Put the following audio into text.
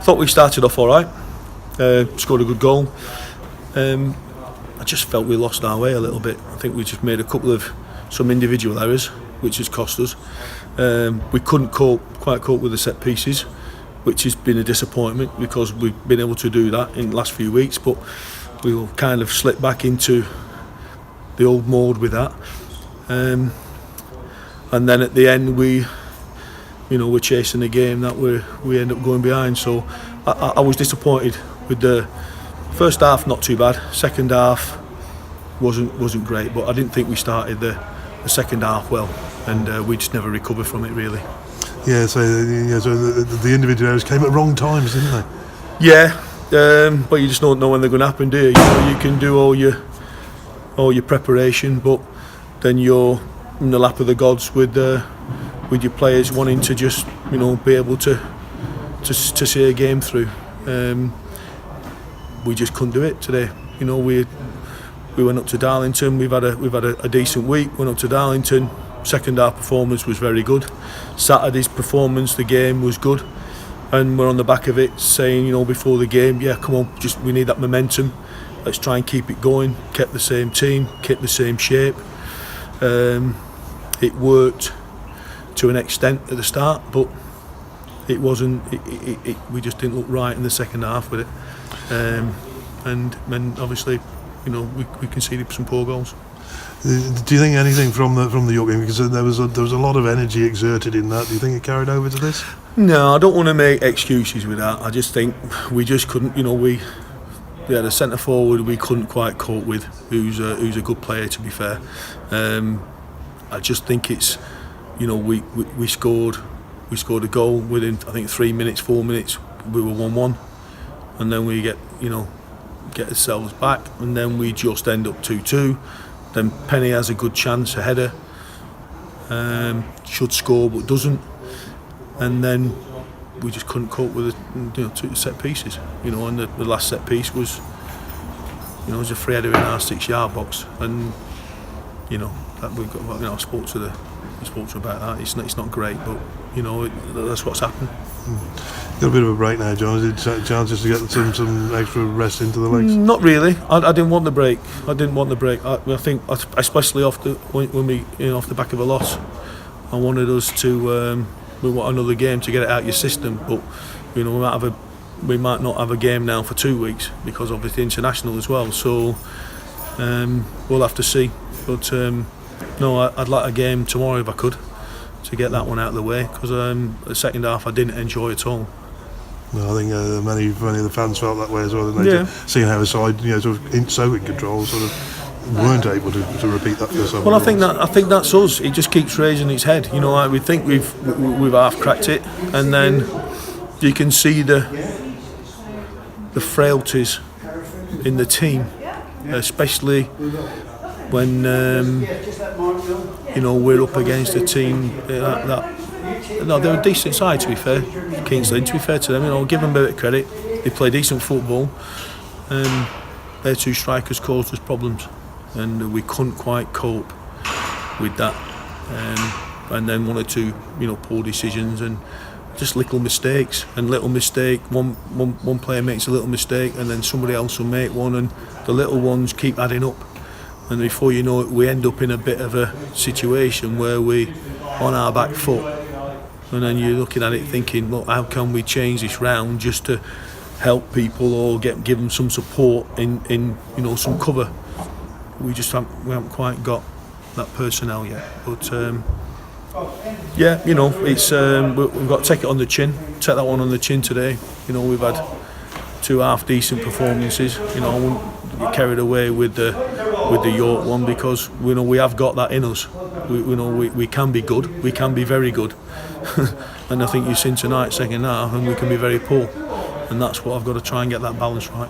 thought we started off all right. Scored a good goal. I just felt we lost our way a little bit. I think we just made a couple of some individual errors, which has cost us. We couldn't quite cope with the set pieces, which has been a disappointment because we've been able to do that in the last few weeks, but we will kind of slip back into the old mode with that. And then at the end we're chasing the game that we end up going behind. So I was disappointed with the first half. Not too bad. Second half wasn't great, but I didn't think we started the second half well, and we just never recovered from it really. Yeah, so the individual errors came at wrong times, didn't they? Yeah, but you just don't know when they're going to happen, do you? You can do all your preparation, but then you're in the lap of the gods with your players wanting to just be able to see a game through. We just couldn't do it today. We went up to Darlington. We've had a decent week. Went up to Darlington. Second half performance was very good. Saturday's performance, the game was good, and we're on the back of it saying, before the game, yeah, come on, we need that momentum. Let's try and keep it going. Kept the same team, kept the same shape. It worked to an extent at the start, but it wasn't. We just didn't look right in the second half with it, and obviously, we conceded some poor goals. Do you think anything from the York game, because there was a lot of energy exerted in that? Do you think it carried over to this? No, I don't want to make excuses with that. I just think we just couldn't. We had a centre forward we couldn't quite cope with, who's a good player, to be fair. I just think it's we scored a goal within, I think, 4 minutes we were 1-1, and then we get ourselves back, and then we just end up 2-2. Then Penny has a good chance, a header, should score but doesn't, and then we just couldn't cope with two set pieces. And the last set piece was a free header in our 6-yard box, and that we've got. I spoke to about that. It's not great, but that's what's happened. Got a bit of a break now, John. Is it chances to get some extra rest into the legs? Not really. I didn't want the break. I think, especially when we off the back of a loss, I wanted us to. We want another game to get it out your system, but we might not have a game now for 2 weeks because of the international as well. So we'll have to see. But no, I'd like a game tomorrow if I could, to get that one out of the way, because the second half I didn't enjoy at all. No, I think many of the fans felt that way as well, didn't they? Yeah. Seeing how a side, sort of so in control, sort of weren't able to repeat that for some. Well, I think that's us. It just keeps raising its head. We think we've half cracked it, and then you can see the frailties in the team, especially when we're up against a team no, they're a decent side, to be fair. Kings Lynn, to be fair to them, give them a bit of credit. They play decent football. Their two strikers caused us problems, and we couldn't quite cope with that. And then one or two, poor decisions and just little mistakes. And one player makes a little mistake, and then somebody else will make one, and the little ones keep adding up. And before you know it, we end up in a bit of a situation where we on our back foot, and then you're looking at it thinking, look, how can we change this round just to help people or give them some support in some cover. We haven't quite got that personnel yet, but it's we've got to take it on the chin, take that one on the chin today. We've had 2 half decent performances. I wouldn't get carried away with the York one, because we have got that in us. We can be good, we can be very good, and I think you've seen tonight second half, and we can be very poor, and that's what I've got to try and get that balance right.